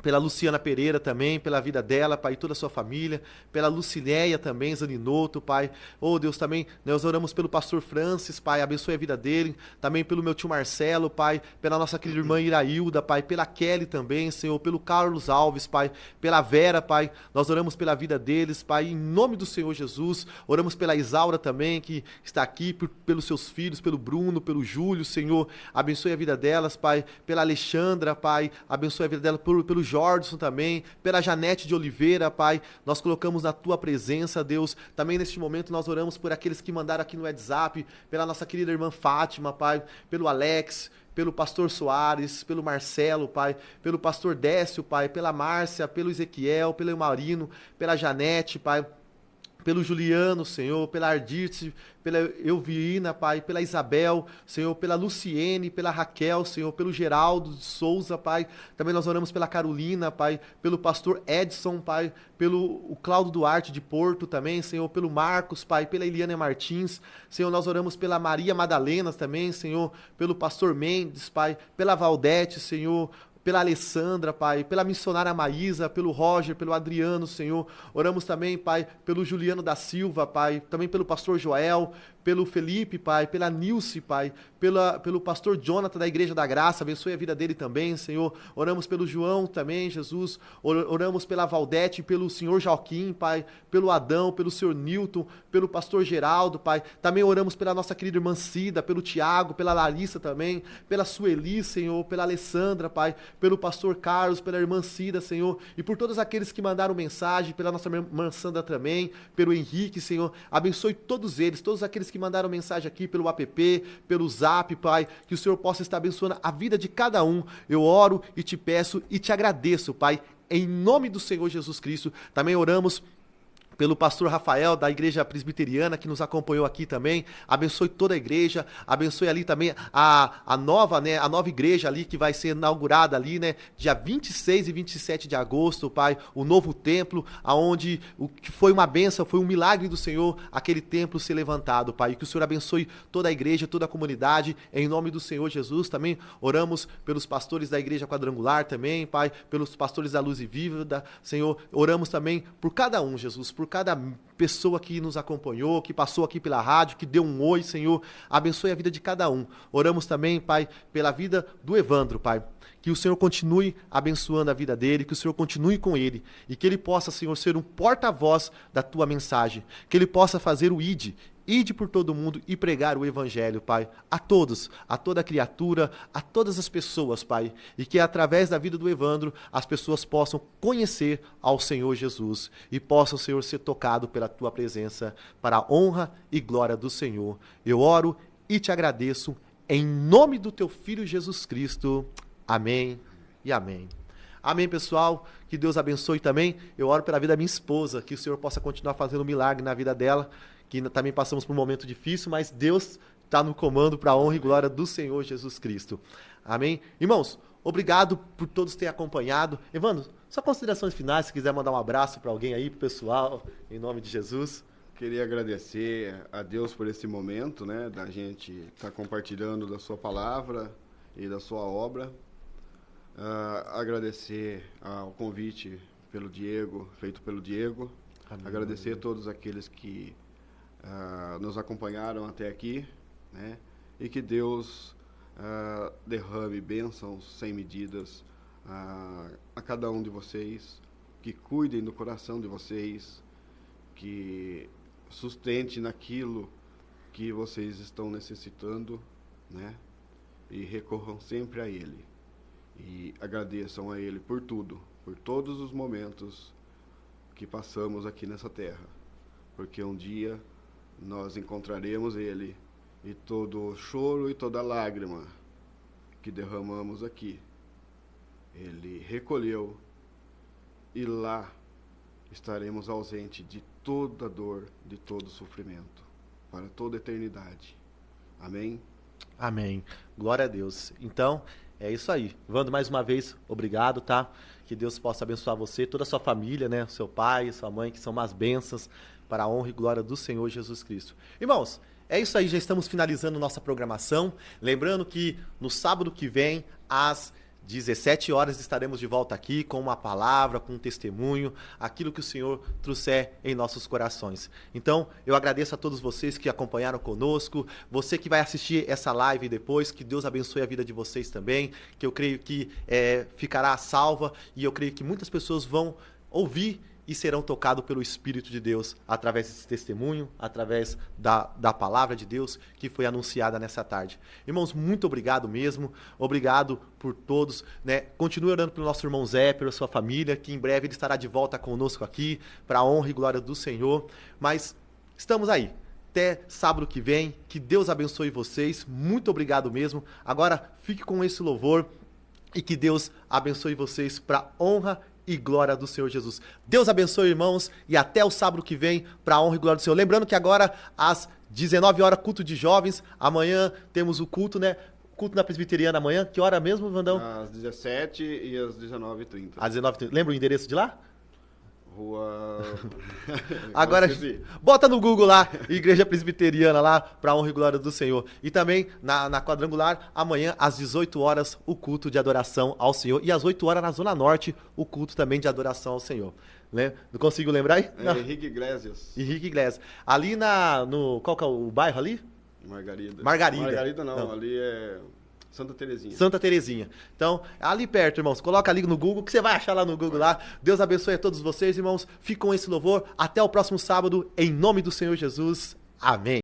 Speaker 1: pela Luciana Pereira também, pela vida dela, Pai, e toda a sua família, pela Lucinéia também, Zaninoto, Pai, oh Deus, também nós oramos pelo pastor Francis, Pai, abençoe a vida dele, também pelo meu tio Marcelo, Pai, pela nossa querida irmã Irailda, Pai, pela Kelly também, Senhor, pelo Carlos Alves, Pai, pela Vera, Pai, nós oramos pela vida deles, Pai, em nome do Senhor Jesus, oramos pela Isaura também, que está aqui, pelos seus filhos, pelo Bruno, pelo Júlio, Senhor, abençoe a vida delas, Pai, pela Alexandra, Pai, abençoe a vida dela, pelo Jordson também, pela Janete de Oliveira, Pai, nós colocamos na Tua presença, Deus, também neste momento nós oramos por aqueles que mandaram aqui no WhatsApp, pela nossa querida irmã Fátima, Pai, pelo Alex, pelo pastor Soares, pelo Marcelo, Pai, pelo pastor Décio, Pai, pela Márcia, pelo Ezequiel, pelo Marino, pela Janete, Pai, pelo Juliano, Senhor, pela Ardirce, pela Elvina, Pai, pela Isabel, Senhor, pela Luciene, pela Raquel, Senhor, pelo Geraldo de Souza, Pai. Também nós oramos pela Carolina, Pai, pelo pastor Edson, Pai, pelo o Cláudio Duarte de Porto também, Senhor, pelo Marcos, Pai, pela Eliana Martins, Senhor, nós oramos pela Maria Madalena também, Senhor, pelo pastor Mendes, Pai, pela Valdete, Senhor, pela Alessandra, Pai, pela missionária Maísa, pelo Roger, pelo Adriano, Senhor. Oramos também, Pai, pelo Juliano da Silva, Pai, também pelo pastor Joel, pelo Felipe, Pai, pela Nilce, Pai, pelo pastor Jonathan da Igreja da Graça, abençoe a vida dele também, Senhor. Oramos pelo João também, Jesus. Oramos pela Valdete, pelo senhor Joaquim, Pai, pelo Adão, pelo senhor Newton, pelo pastor Geraldo, Pai. Também oramos pela nossa querida irmã Cida, pelo Tiago, pela Larissa também, pela Sueli, Senhor, pela Alessandra, Pai, pelo pastor Carlos, pela irmã Cida, Senhor, e por todos aqueles que mandaram mensagem, pela nossa irmã Sandra também, pelo Henrique, Senhor. Abençoe todos eles, todos aqueles que mandaram mensagem aqui pelo app, pelo Zap, Pai, que o Senhor possa estar abençoando a vida de cada um. Eu oro e te peço e te agradeço, Pai, em nome do Senhor Jesus Cristo. Também oramos pelo pastor Rafael, da Igreja Presbiteriana, que nos acompanhou aqui também. Abençoe toda a igreja, abençoe ali também a nova igreja ali, que vai ser inaugurada ali, né, dia 26 e 27 de agosto, Pai, o novo templo, aonde o que foi uma bênção, foi um milagre do Senhor, aquele templo ser levantado, Pai, e que o Senhor abençoe toda a igreja, toda a comunidade, em nome do Senhor Jesus. Também oramos pelos pastores da Igreja Quadrangular também, Pai, pelos pastores da Luz e Vida, Senhor, oramos também por cada um, Jesus, por cada pessoa que nos acompanhou, que passou aqui pela rádio, que deu um oi, Senhor, abençoe a vida de cada um. Oramos também, Pai, pela vida do Evandro, Pai, que o Senhor continue abençoando a vida dele, que o Senhor continue com ele, e que ele possa, Senhor, ser um porta-voz da tua mensagem, que ele possa fazer o Ide por todo mundo e pregar o Evangelho, Pai, a todos, a toda criatura, a todas as pessoas, Pai, e que através da vida do Evandro as pessoas possam conhecer ao Senhor Jesus e possam, Senhor, ser tocado pela Tua presença para a honra e glória do Senhor. Eu oro e te agradeço em nome do Teu Filho Jesus Cristo. Amém e amém. Amém, pessoal. Que Deus abençoe também. Eu oro pela vida da minha esposa, que o Senhor possa continuar fazendo um milagre na vida dela, que também passamos por um momento difícil, mas Deus está no comando para a honra e glória do Senhor Jesus Cristo. Amém? Irmãos, obrigado por todos terem acompanhado. Evandro, só considerações finais, se quiser mandar um abraço para alguém aí, para o pessoal, em nome de Jesus.
Speaker 2: Queria agradecer a Deus por esse momento, né, da gente estar compartilhando da sua palavra e da sua obra. Agradecer ao convite feito pelo Diego. Amém. Agradecer a todos aqueles que nos acompanharam até aqui, né? E que Deus derrame bênçãos sem medidas a cada um de vocês, que cuidem do coração de vocês, que sustente naquilo que vocês estão necessitando, né? E recorram sempre a Ele. E agradeçam a Ele por tudo, por todos os momentos que passamos aqui nessa terra. Porque um dia nós encontraremos Ele, e todo choro e toda lágrima que derramamos aqui, Ele recolheu, e lá estaremos ausentes de toda dor, de todo sofrimento, para toda a eternidade. Amém?
Speaker 1: Amém. Glória a Deus. Então, é isso aí. Evandro, mais uma vez, obrigado, tá? Que Deus possa abençoar você, toda a sua família, né? Seu pai, sua mãe, que são umas bênçãos para a honra e glória do Senhor Jesus Cristo. Irmãos, é isso aí, já estamos finalizando nossa programação. Lembrando que no sábado que vem, às 17 horas, estaremos de volta aqui com uma palavra, com um testemunho, aquilo que o Senhor trouxer em nossos corações. Então, eu agradeço a todos vocês que acompanharam conosco, você que vai assistir essa live depois, que Deus abençoe a vida de vocês também, que eu creio que ficará salva, e eu creio que muitas pessoas vão ouvir e serão tocados pelo Espírito de Deus através desse testemunho, através da palavra de Deus que foi anunciada nessa tarde. Irmãos, muito obrigado mesmo, obrigado por todos, né? Continue orando pelo nosso irmão Zé, pela sua família, que em breve ele estará de volta conosco aqui, para a honra e glória do Senhor, mas estamos aí. Até sábado que vem, que Deus abençoe vocês, muito obrigado mesmo. Agora fique com esse louvor e que Deus abençoe vocês para a honra e glória do Senhor Jesus. Deus abençoe, irmãos, e até o sábado que vem, para a honra e glória do Senhor. Lembrando que agora, às 19 horas, culto de jovens. Amanhã temos o culto, né? Culto na Presbiteriana amanhã. Que hora mesmo, Vandão?
Speaker 2: Às 17 e às 19h30.
Speaker 1: Às 19h30. Lembra o endereço de lá?
Speaker 2: Rua...
Speaker 1: Agora, bota no Google lá, Igreja Presbiteriana lá, para a honra e glória do Senhor. E também na Quadrangular, amanhã às 18 horas, o culto de adoração ao Senhor. E às 8 horas na Zona Norte, o culto também de adoração ao Senhor. Não consigo lembrar aí?
Speaker 2: É Henrique Iglesias.
Speaker 1: Henrique Iglesias. Ali qual que é o bairro ali?
Speaker 2: Margarida.
Speaker 1: Margarida.
Speaker 2: Margarida não, ali é Santa Terezinha.
Speaker 1: Santa Terezinha. Então, ali perto, irmãos. Coloca ali no Google, que você vai achar lá no Google lá. Deus abençoe a todos vocês, irmãos. Fique com esse louvor. Até o próximo sábado, em nome do Senhor Jesus. Amém.